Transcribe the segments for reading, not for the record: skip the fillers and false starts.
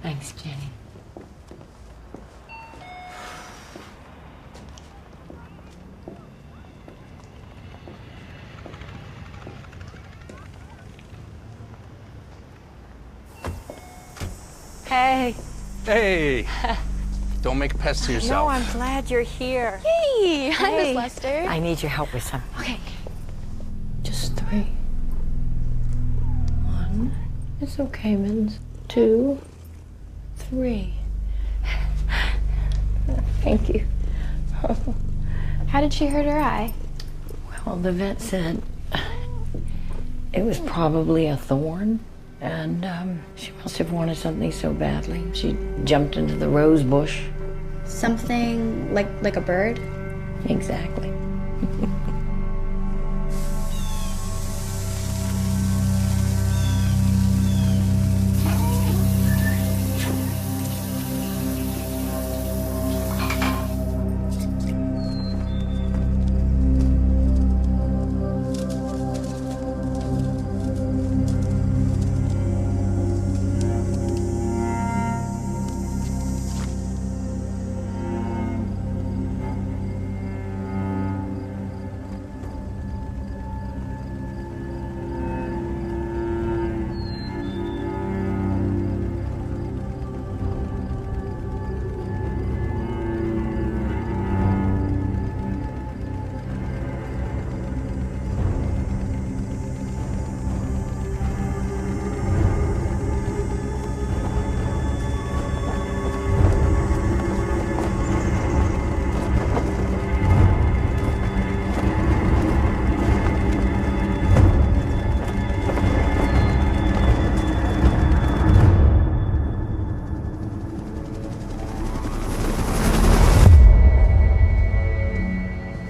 Thanks, Jenny. Hey. Hey! Don't make a pest of yourself. No, I'm glad you're here. Hey, hi, Miss Lester. I need your help with something. Okay. Just 3. 1. It's okay, Mins. 2. 3. Thank you. How did she hurt her eye? Well, the vet said it was probably a thorn, and she must have wanted something so badly. She jumped into the rose bush. Something like a bird? Exactly.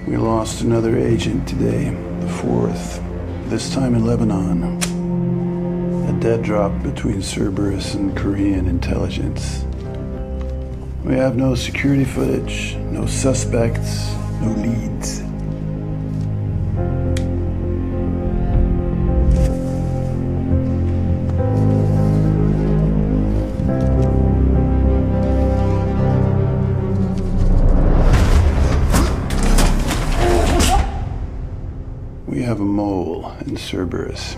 We lost another agent today, the 4th, this time in Lebanon. A dead drop between Cerberus and Korean intelligence. We have no security footage, no suspects, no leads. We have a mole in Cerberus.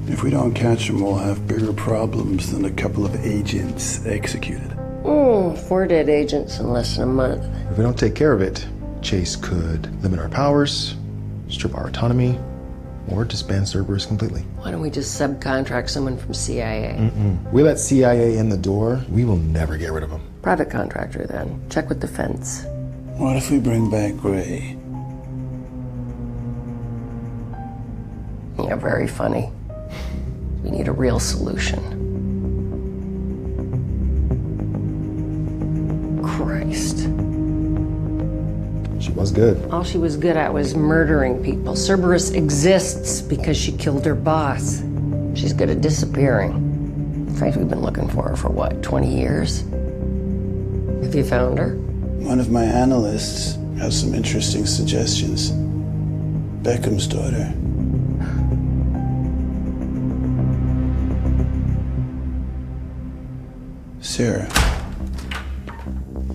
If we don't catch him, we'll have bigger problems than a couple of agents executed. 4 dead agents in less than a month. If we don't take care of it, Chase could limit our powers, strip our autonomy, or disband Cerberus completely. Why don't we just subcontract someone from CIA? We let CIA in the door, we will never get rid of them. Private contractor, then. Check with defense. What if we bring back Gray? Yeah, very funny. We need a real solution. Christ. She was good. All she was good at was murdering people. Cerberus exists because she killed her boss. She's good at disappearing. In fact, we've been looking for her for what, 20 years? Have you found her? One of my analysts has some interesting suggestions. Beckham's daughter. Sarah.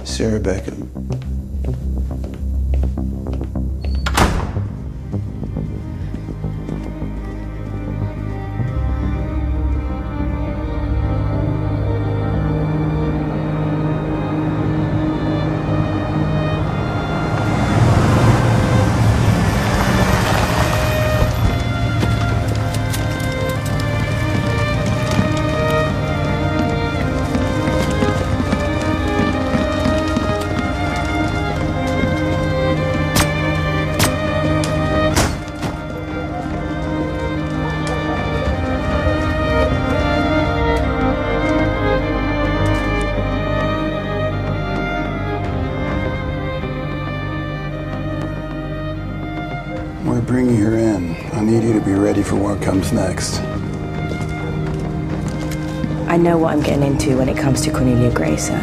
Sarah Beckham. We're bringing her in. I need you to be ready for what comes next. I know what I'm getting into when it comes to Cornelia Gray, sir.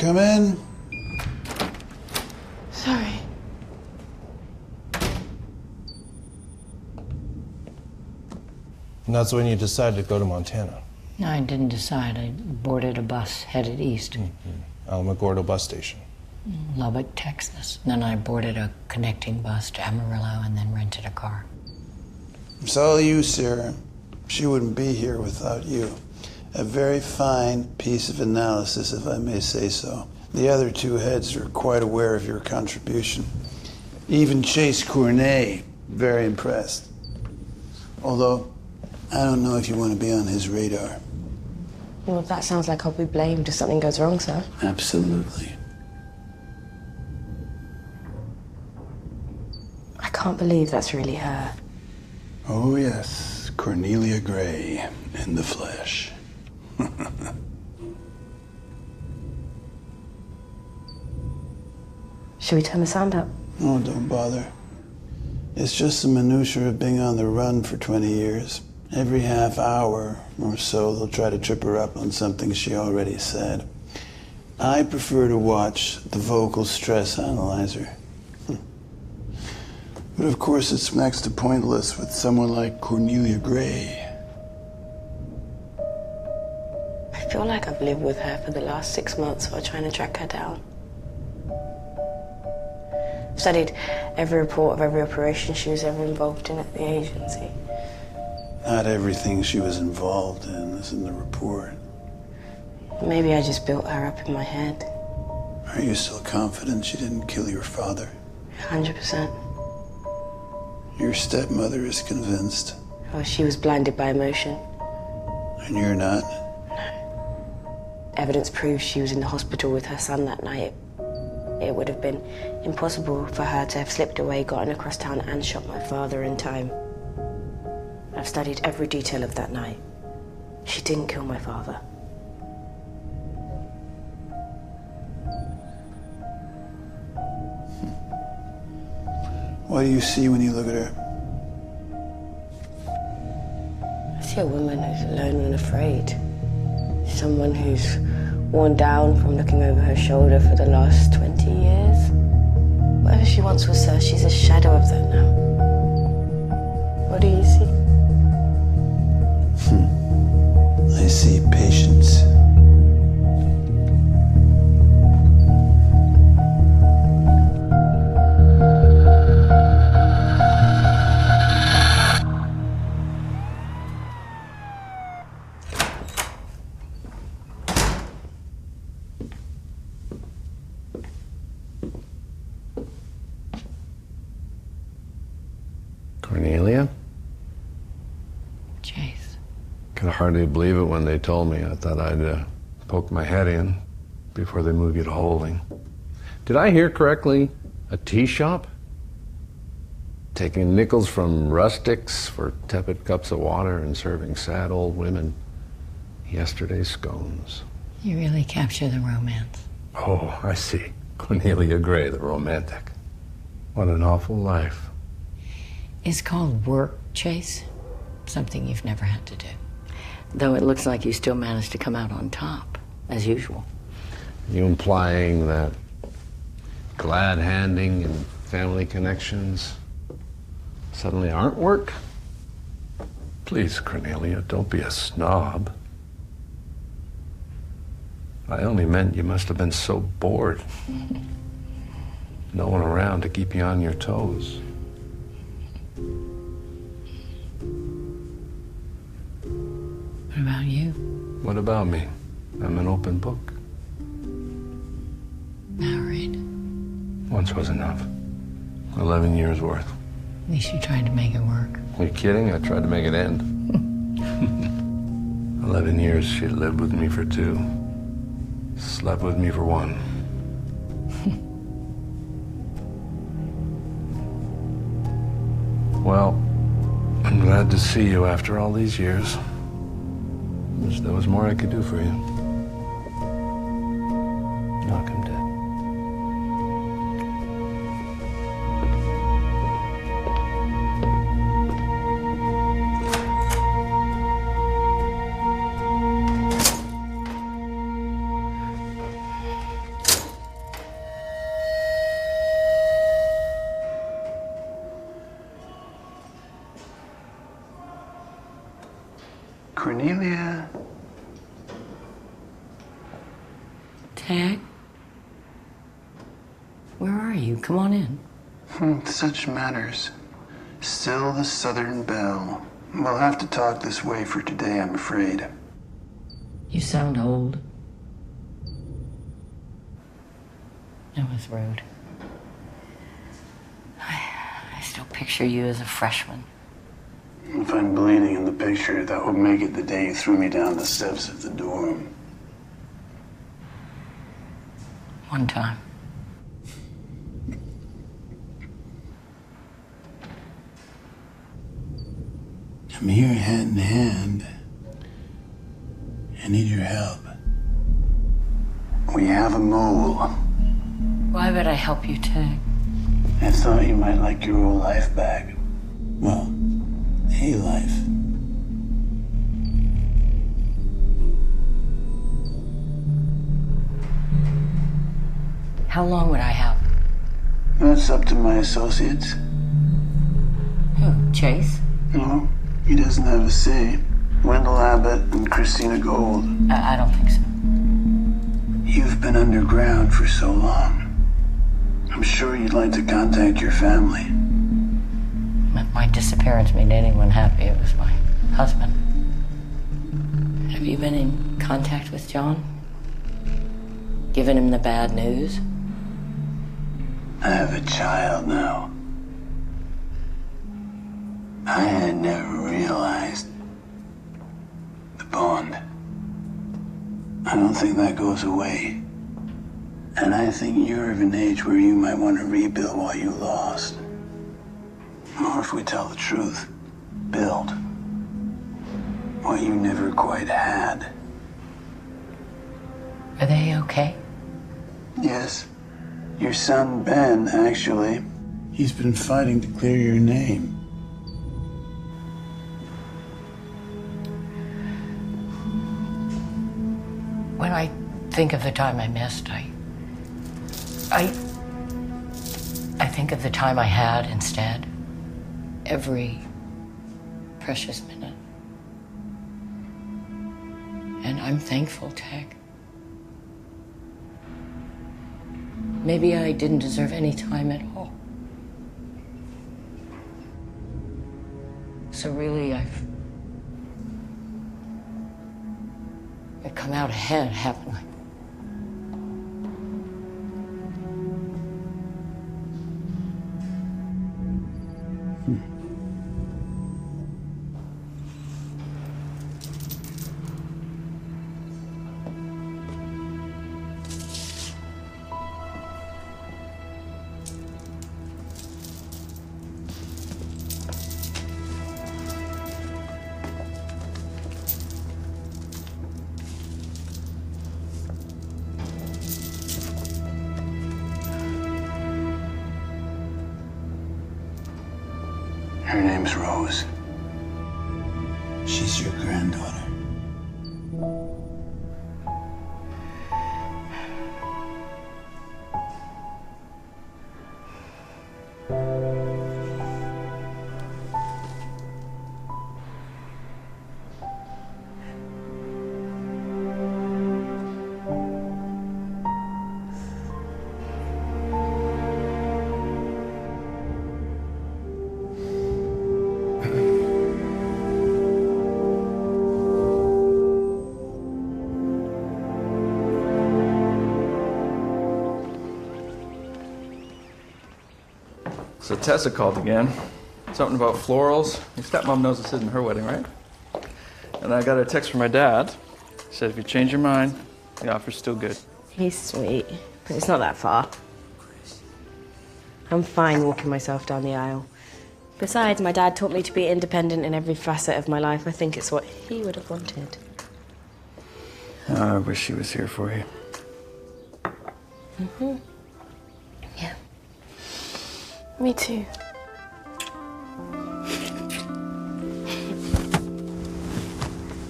come in? Sorry. And that's when you decided to go to Montana. No, I didn't decide. I boarded a bus headed east. Alamogordo bus station. Lubbock, Texas. Then I boarded a connecting bus to Amarillo and then rented a car. It's all you, Sarah. She wouldn't be here without you. A very fine piece of analysis, if I may say so. The other two heads are quite aware of your contribution. Even Chase Cournet, very impressed. Although, I don't know if you want to be on his radar. Well, that sounds like I'll be blamed if something goes wrong, sir. Absolutely. I can't believe that's really her. Oh, yes. Cornelia Gray in the flesh. Should we turn the sound up? Oh, don't bother. It's just the minutiae of being on the run for 20 years. Every half hour or so, they'll try to trip her up on something she already said. I prefer to watch the vocal stress analyzer. But of course, it's next to pointless with someone like Cornelia Gray. I feel like I've lived with her for the last 6 months while trying to track her down. I've studied every report of every operation she was ever involved in at the agency. Not everything she was involved in is in the report. Maybe I just built her up in my head. Are you still confident she didn't kill your father? 100%. Your stepmother is convinced. Oh, she was blinded by emotion. And you're not? Evidence proves she was in the hospital with her son that night. It would have been impossible for her to have slipped away, gotten across town, and shot my father in time. I've studied every detail of that night. She didn't kill my father. What do you see when you look at her? I see a woman who's alone and afraid. Someone who's worn down from looking over her shoulder for the last 20 years. Whatever she once was, sir, she's a shadow of that now. What do you see? I see patience. Cornelia? Chase. Could hardly believe it when they told me. I thought I'd poke my head in before they move you to holding. Did I hear correctly? A tea shop? Taking nickels from rustics for tepid cups of water and serving sad old women yesterday's scones. You really capture the romance. Oh, I see. Cornelia Gray, the romantic. What an awful life. It's called work, Chase. Something you've never had to do. Though it looks like you still managed to come out on top, as usual. You implying that glad handing and family connections suddenly aren't work? Please, Cornelia, don't be a snob. I only meant you must have been so bored. No one around to keep you on your toes. What about you? What about me? I'm an open book. Married. Once was enough. 11 years worth. At least you tried to make it work. Are you kidding? I tried to make it end. 11 years she lived with me for 2. Slept with me for 1. Well, I'm glad to see you after all these years. Wish there was more I could do for you. Knock him dead. Cornelia. Tag? Where are you? Come on in. Such matters. Still the Southern Belle. We'll have to talk this way for today, I'm afraid. You sound old. That was rude. I still picture you as a freshman. If I'm bleeding in the picture, that would make it the day you threw me down the steps of the dorm. One time. I'm here hand in hand. I need your help. We have a mole. Why would I help you, Tag? I thought you might like your old life back. Well, a life. How long would I have? That's up to my associates. Who, Chase? No, he doesn't have a say. Wendell Abbott and Christina Gold. I don't think so. You've been underground for so long. I'm sure you'd like to contact your family. If my disappearance made anyone happy, it was my husband. Have you been in contact with John? Given him the bad news? I have a child now. I had never realized the bond. I don't think that goes away. And I think you're of an age where you might want to rebuild what you lost. Or if we tell the truth, build what you never quite had. Are they okay? Yes. Your son, Ben, actually. He's been fighting to clear your name. When I think of the time I missed, I think of the time I had instead. Every precious minute. And I'm thankful, Tag. Maybe I didn't deserve any time at all. So really, I've come out ahead, haven't I? Her name's Rose. She's your granddaughter. So Tessa called again. Something about florals. Your stepmom knows this isn't her wedding, right? And I got a text from my dad. He said if you change your mind, the offer's still good. He's sweet, but it's not that far. I'm fine walking myself down the aisle. Besides, my dad taught me to be independent in every facet of my life. I think it's what he would have wanted. I wish she was here for you. Mm-hmm. Yeah. Me too.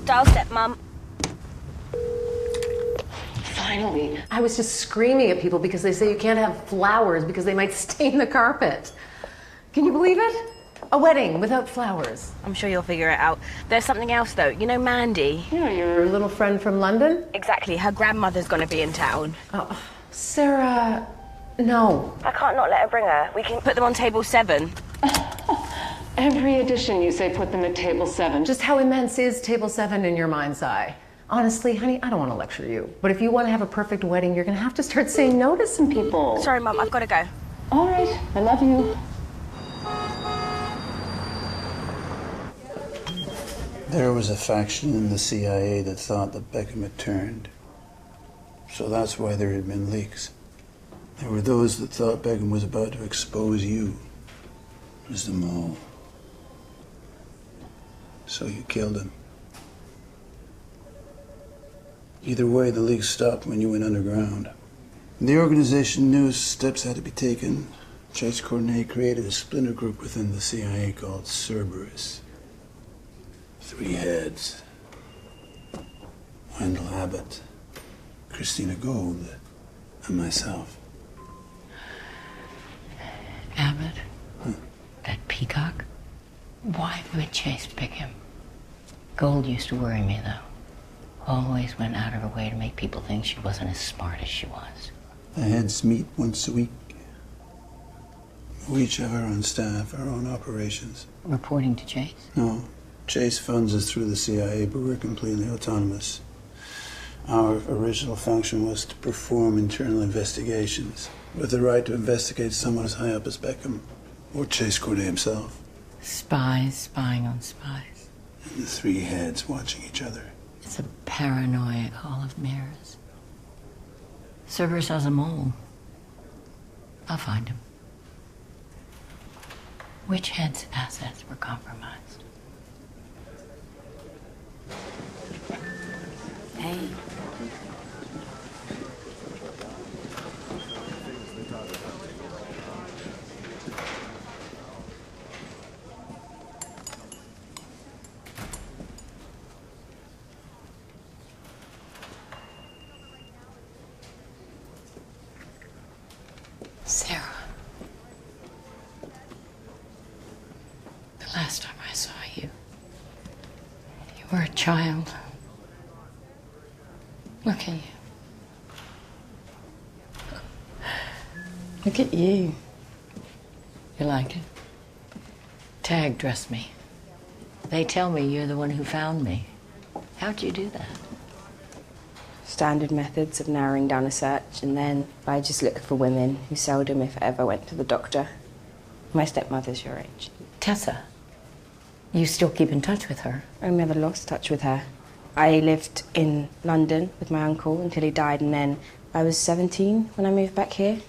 Dial stepmom. Finally. I was just screaming at people because they say you can't have flowers because they might stain the carpet. Can you believe it? A wedding without flowers. I'm sure you'll figure it out. There's something else, though. You know Mandy? Yeah, your little friend from London? Exactly. Her grandmother's gonna be in town. Oh, Sarah, no. I can't not let her bring her. We can put them on table 7. Every edition you say put them at table 7. Just how immense is table 7 in your mind's eye? Honestly, honey, I don't want to lecture you. But if you want to have a perfect wedding, you're going to have to start saying no to some people. Sorry, Mum, I've got to go. All right, I love you. There was a faction in the CIA that thought that Beckham had turned. So that's why there had been leaks. There were those that thought Beckham was about to expose you as the mole. So you killed him. Either way, the leaks stopped when you went underground. The organization knew steps had to be taken. Chase Cornet created a splinter group within the CIA called Cerberus. 3 heads. Wendell Abbott, Christina Gold, and myself. Abbott? That peacock? Why would Chase pick him? Gold used to worry me, though. Always went out of her way to make people think she wasn't as smart as she was. The heads meet once a week. We each have our own staff, our own operations. Reporting to Chase? No. Chase funds us through the CIA, but we're completely autonomous. Our original function was to perform internal investigations, with the right to investigate someone as high up as Beckham, or Chase Cornet himself. Spies spying on spies. And the 3 heads watching each other. It's a paranoid hall of mirrors. Cerberus has a mole. I'll find him. Which head's assets were compromised? Hey. Sarah. The last time I saw you, you were a child. Look at you. Look at you. You like it? Tag dressed me. They tell me you're the one who found me. How'd you do that? Standard methods of narrowing down a search, and then I just looked for women who seldom, if ever, went to the doctor. My stepmother's your age. Tessa. You still keep in touch with her? I never lost touch with her. I lived in London with my uncle until he died, and then I was 17 when I moved back here.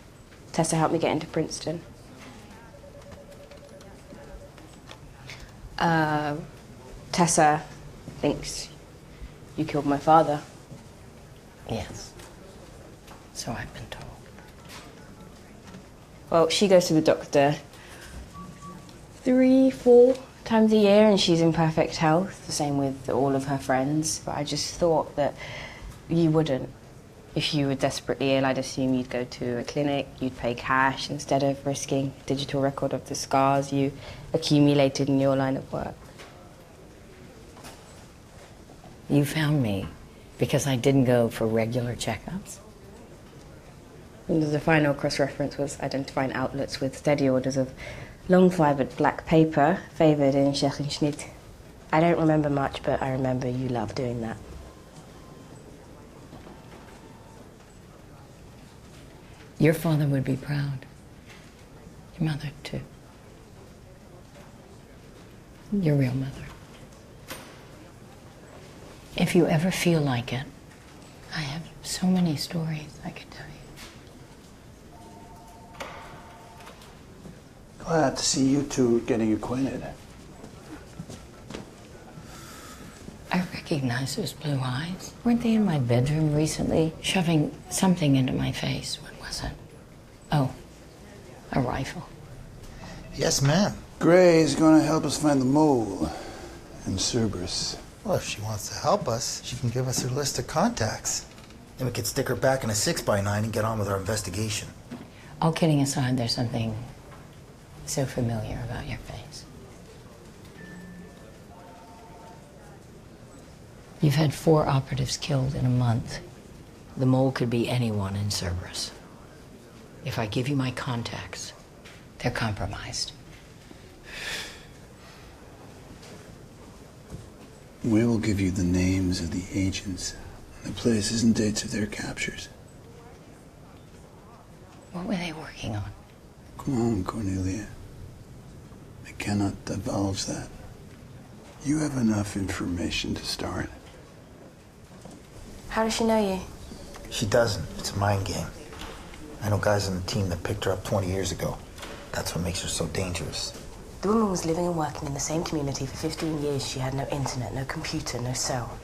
Tessa helped me get into Princeton. Tessa thinks you killed my father. Yes. So I've been told. Well, she goes to the doctor 3-4 times a year, and she's in perfect health. The same with all of her friends. But I just thought that you wouldn't. If you were desperately ill, I'd assume you'd go to a clinic, you'd pay cash instead of risking a digital record of the scars you accumulated in your line of work. You found me because I didn't go for regular checkups. And the final cross-reference was identifying outlets with steady orders of long-fibered black paper favoured in Scherenschnitt. I don't remember much, but I remember you love doing that. Your father would be proud. Your mother, too. Your real mother. If you ever feel like it, I have so many stories I could tell you. Glad to see you two getting acquainted. I recognize those blue eyes. Weren't they in my bedroom recently, shoving something into my face? What was it? Oh, a rifle. Yes, ma'am. Gray's gonna help us find the mole and Cerberus. Well, if she wants to help us, she can give us her list of contacts. Then we could stick her back in a 6x9 and get on with our investigation. All kidding aside, there's something so familiar about your face. You've had 4 operatives killed in a month. The mole could be anyone in Cerberus. If I give you my contacts, they're compromised. We will give you the names of the agents, and the places and dates of their captures. What were they working on? Come on, Cornelia. I cannot divulge that. You have enough information to start. How does she know you? She doesn't. It's a mind game. I know guys on the team that picked her up 20 years ago. That's what makes her so dangerous. The woman was living and working in the same community for 15 years. She had no internet, no computer, no cell.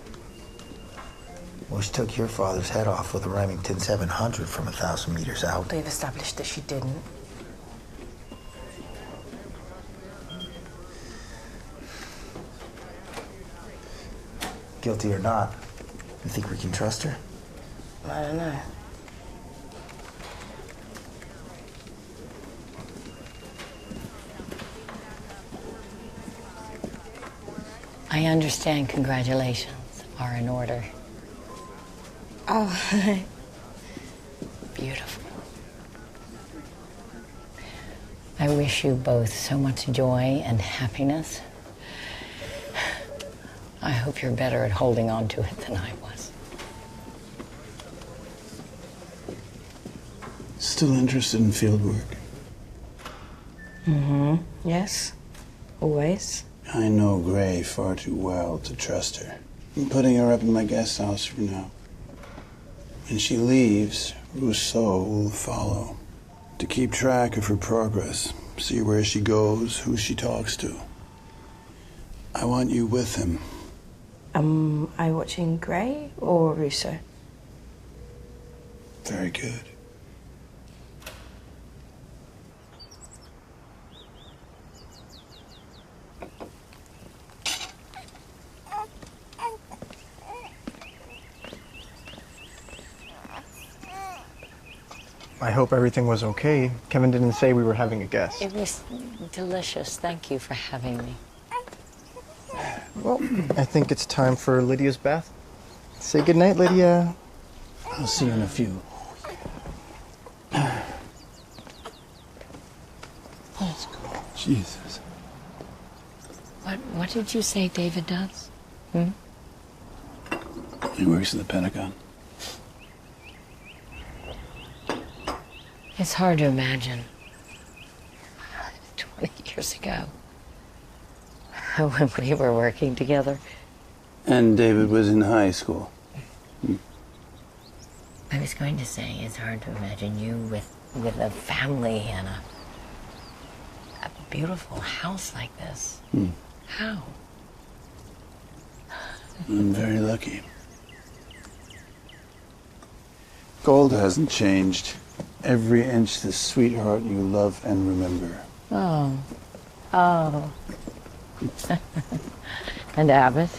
Well, she took your father's head off with a Remington 700 from 1,000 meters out. They've established that she didn't. Guilty or not, you think we can trust her? I don't know. I understand congratulations are in order. Oh. Beautiful. I wish you both so much joy and happiness. I hope you're better at holding on to it than I was. Still interested in field work? Mm-hmm. Yes. Always. I know Gray far too well to trust her. I'm putting her up in my guest house for now. When she leaves, Rousseau will follow. To keep track of her progress, see where she goes, who she talks to. I want you with him. Am I watching Gray or Rousseau? Very good. I hope everything was okay. Kevin didn't say we were having a guest. It was delicious. Thank you for having me. Well, I think it's time for Lydia's bath. Say goodnight, Lydia. I'll see you in a few. Jesus. What did you say David does? He works at the Pentagon. It's hard to imagine 20 years ago when we were working together. And David was in high school. I was going to say, it's hard to imagine you with a family and a beautiful house like this. How? I'm very lucky. Gold hasn't changed. Every inch the sweetheart you love and remember. Oh. Oh. And Abbott?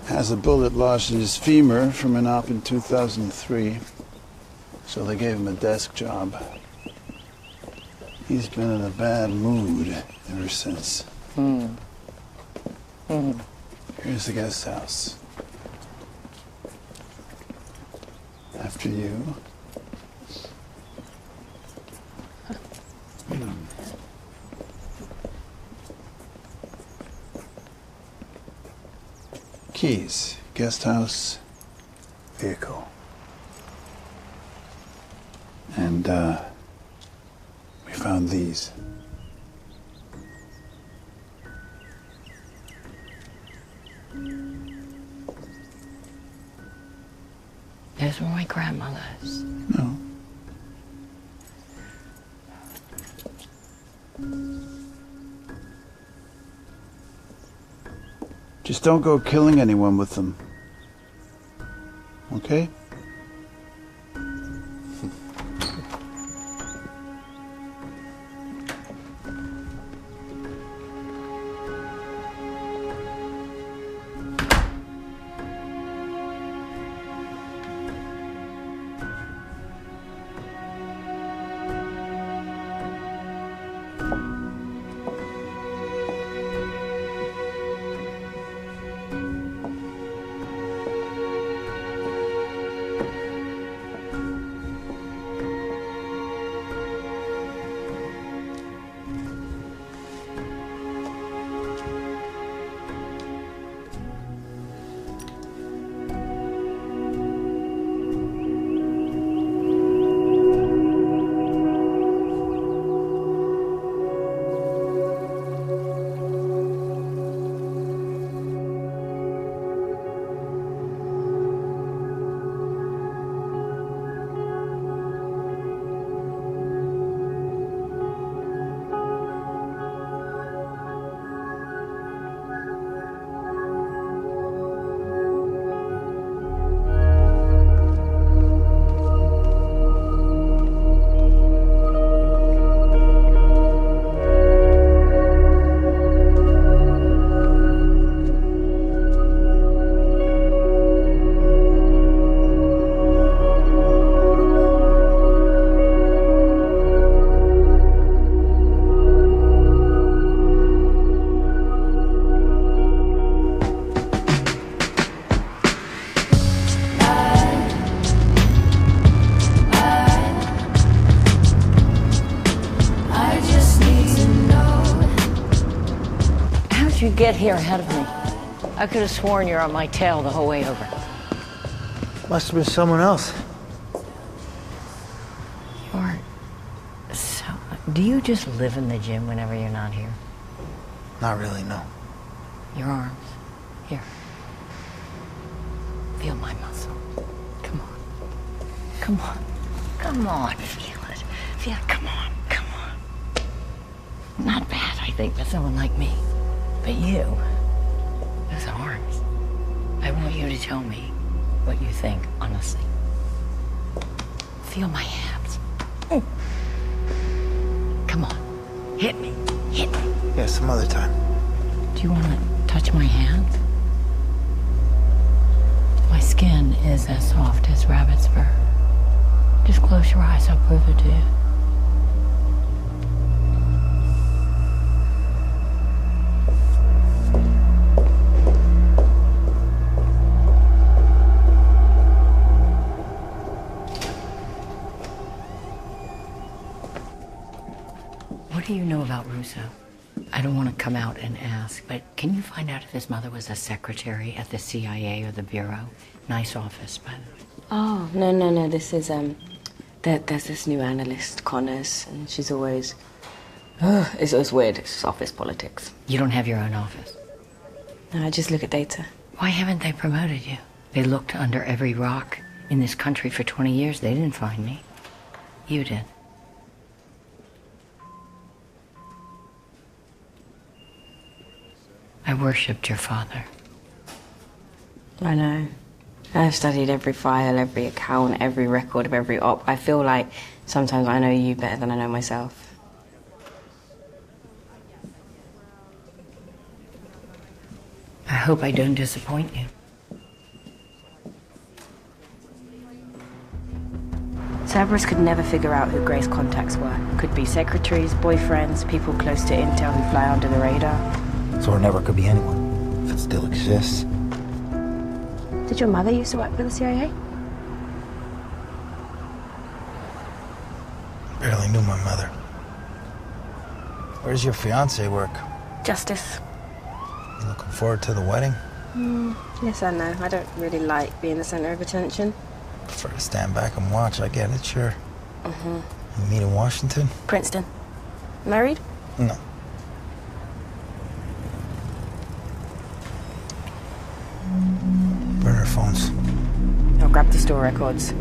Has a bullet lodged in his femur from an op in 2003. So they gave him a desk job. He's been in a bad mood ever since. Here's the guest house. After you. Keys, guest house, vehicle. And, we found these. Those were my grandmother's. No. Just don't go killing anyone with them. Okay? did you get here ahead of me? I could have sworn you're on my tail the whole way over. Must have been someone else. Do you just live in the gym whenever you're not here? Not really, no. Your arms. Here. Feel my muscle. Come on. Come on. Come on. Feel it. Feel it. Come on. Come on. Not bad, I think, for someone like me. But you, those arms. I want you to tell me what you think, honestly. Feel my abs. Come on. Hit me. Hit me. Yeah, some other time. Do you want to touch my hands? My skin is as soft as rabbit's fur. Just close your eyes, I'll prove it to you. What do you know about Russo? I don't want to come out and ask, but can you find out if his mother was a secretary at the CIA or the Bureau? Nice office, by the way. Oh, no. This is, there's this new analyst, Connors, and she's always... it's weird. It's just office politics. You don't have your own office? No, I just look at data. Why haven't they promoted you? They looked under every rock in this country for 20 years. They didn't find me. You did. I worshipped your father. I know. I've studied every file, every account, every record of every op. I feel like sometimes I know you better than I know myself. I hope I don't disappoint you. Cerberus could never figure out who Grace's contacts were. Could be secretaries, boyfriends, people close to Intel who fly under the radar. So it never could be anyone, if it still exists. Did your mother used to work for the CIA? Barely knew my mother. Where does your fiancé work? Justice. You looking forward to the wedding? Yes and no. I don't really like being the center of attention. Prefer to stand back and watch, I get it, sure. Mm-hmm. You meet in Washington? Princeton. Married? No. Burn her phones. I'll grab the store records.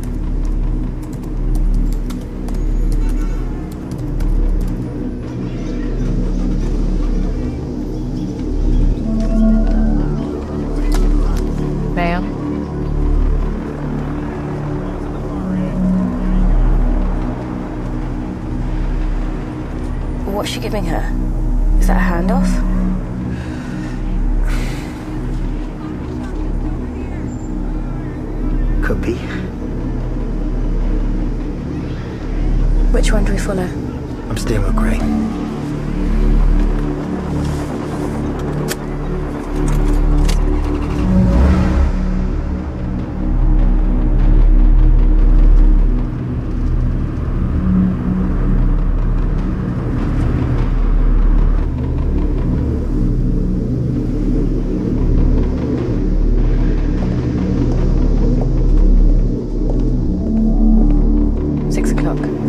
Ma'am? What's she giving her? Is that a handoff? Could be. Which one do we follow? I'm staying with Gray.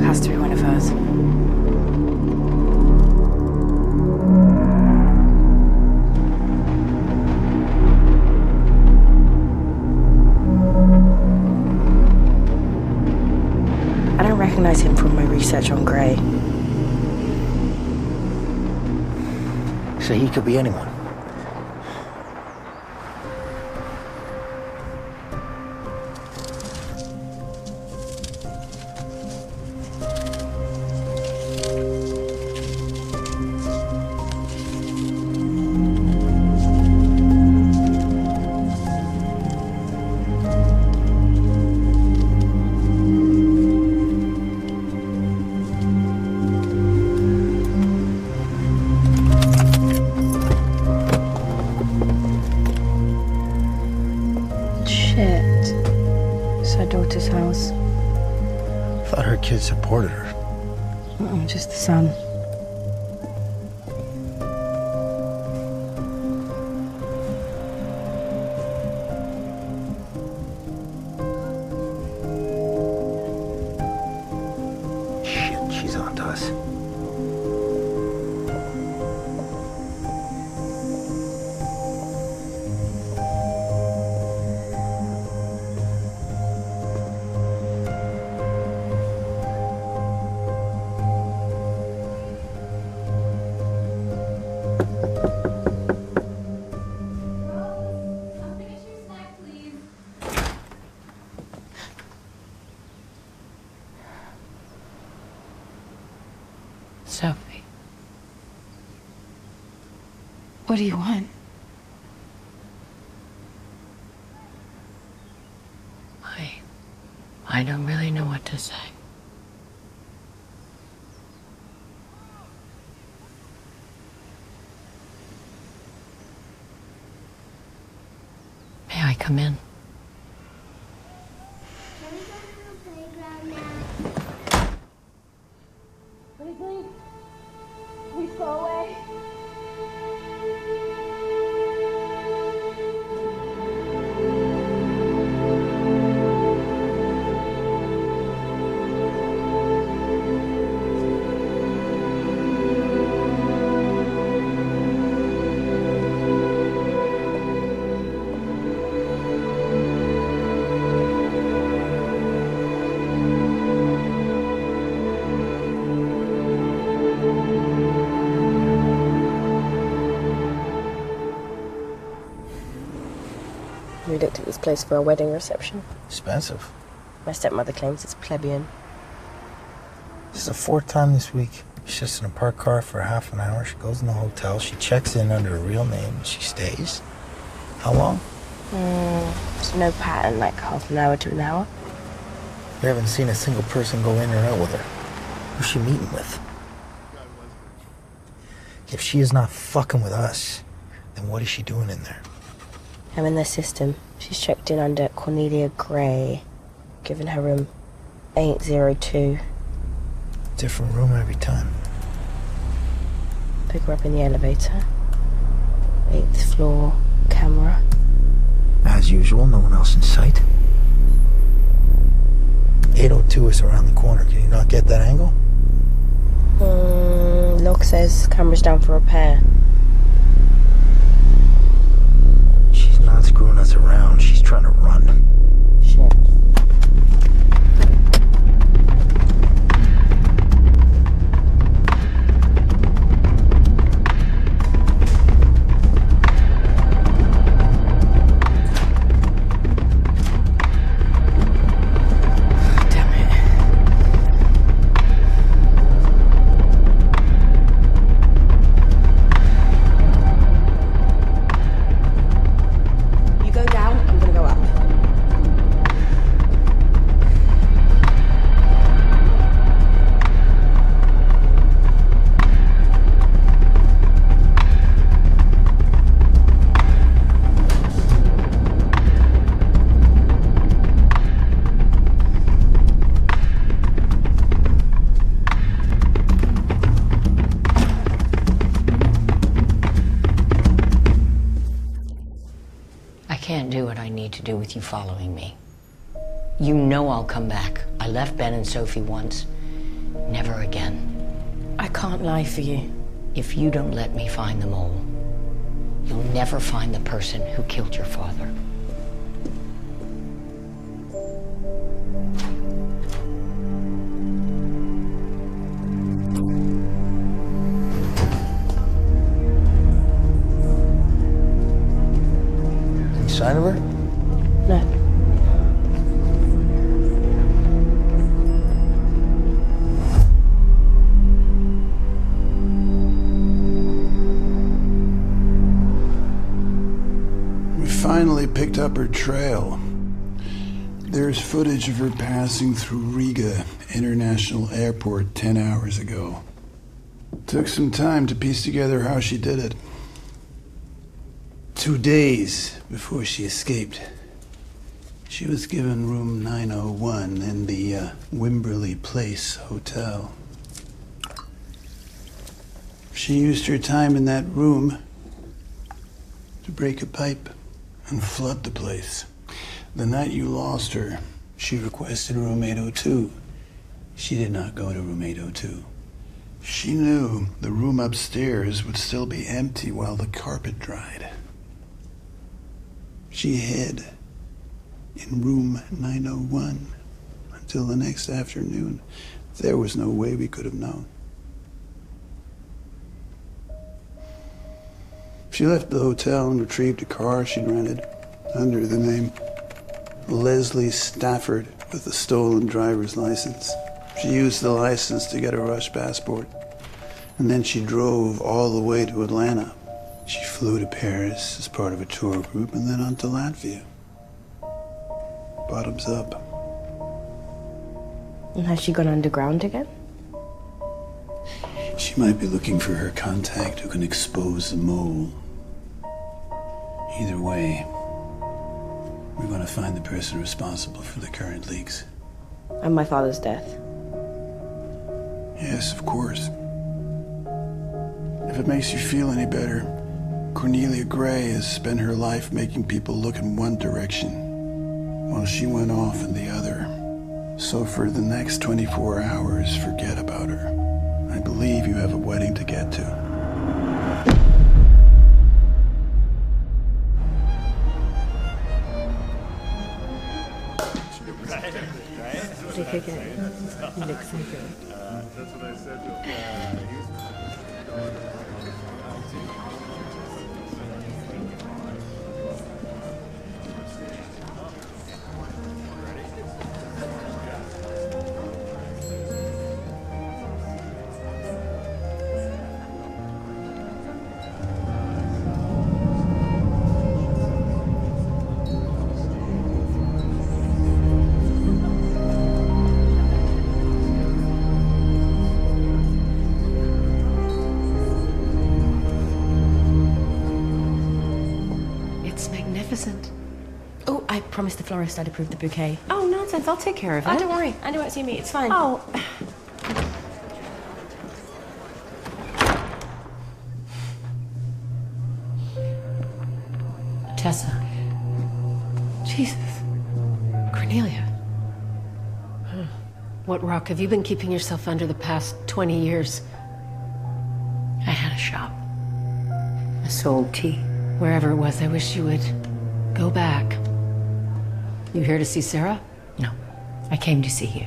Has to be one of hers. I don't recognize him from my research on Gray. So he could be anyone. Daughter's house. Thought her kids supported her. Just the son. What do you want? I don't really know what to say. May I come in? Please go away. We looked at this place for a wedding reception. Expensive. My stepmother claims it's plebeian. This is the fourth time this week. She's just in a parked car for half an hour. She goes in the hotel. She checks in under a real name. She stays. How long? There's no pattern, like half an hour to an hour. We haven't seen a single person go in or out with her. Who's she meeting with? If she is not fucking with us, then what is she doing in there? I'm in their system. She's checked in under Cornelia Gray, given her room 802. Different room every time. Pick her up in the elevator. 8th floor, camera. As usual, no one else in sight. 802 is around the corner. Can you not get that angle? Log says camera's down for repair. She's not screwing us around. She's trying to run. Shit. To do with you following me. You know I'll come back. I left Ben and Sophie once. Never again. I can't lie for you. If you don't let me find them all, you'll never find the person who killed your father. Any sign of her? No. We finally picked up her trail. There's footage of her passing through Riga International Airport 10 hours ago. Took some time to piece together how she did it. 2 days before she escaped. She was given room 901 in the Wimberley Place Hotel. She used her time in that room to break a pipe and flood the place. The night you lost her, she requested room 802. She did not go to room 802. She knew the room upstairs would still be empty while the carpet dried. She hid in room 901 until the next afternoon. There was no way we could have known. She left the hotel and retrieved a car she'd rented under the name Leslie Stafford with a stolen driver's license. She used the license to get a rush passport, and then she drove all the way to Atlanta She flew to Paris as part of a tour group and then on to Latvia. Bottoms up. And has she gone underground again? She might be looking for her contact who can expose the mole. Either way, we're going to find the person responsible for the current leaks. And my father's death. Yes, of course. If it makes you feel any better, Cornelia Gray has spent her life making people look in one direction, while she went off in the other. So for the next 24 hours, forget about her. I believe you have a wedding to get to. That's what I said to It's magnificent. Oh, I promised the florist I'd approve the bouquet. Oh, nonsense. I'll take care of it. Oh, don't worry. Andy won't see me. It's fine. Oh. Tessa. Jesus. Cornelia. What rock have you been keeping yourself under the past 20 years? I had a shop. I sold tea. Wherever it was, I wish you would go back. You here to see Sarah? No. I came to see you.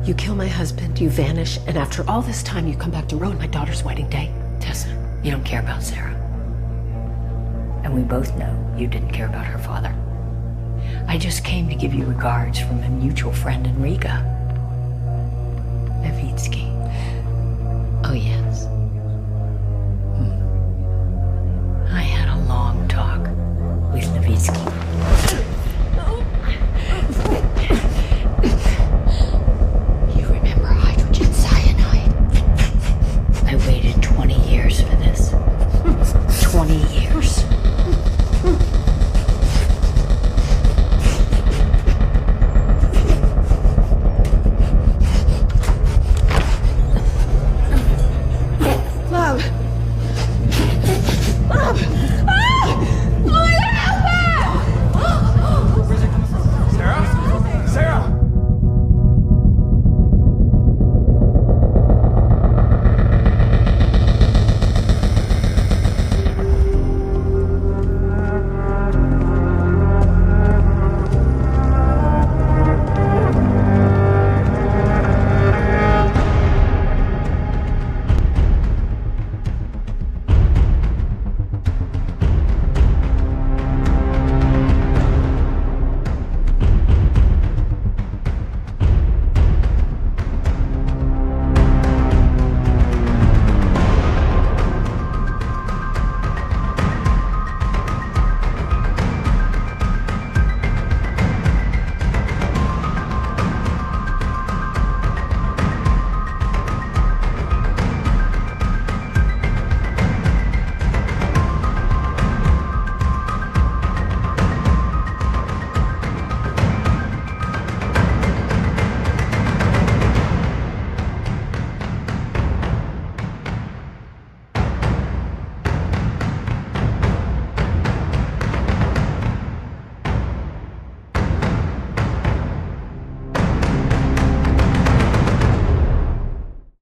You kill my husband, you vanish, and after all this time, you come back to ruin my daughter's wedding day. Tessa, you don't care about Sarah. And we both know you didn't care about her father. I just came to give you regards from a mutual friend in Riga, Levitsky.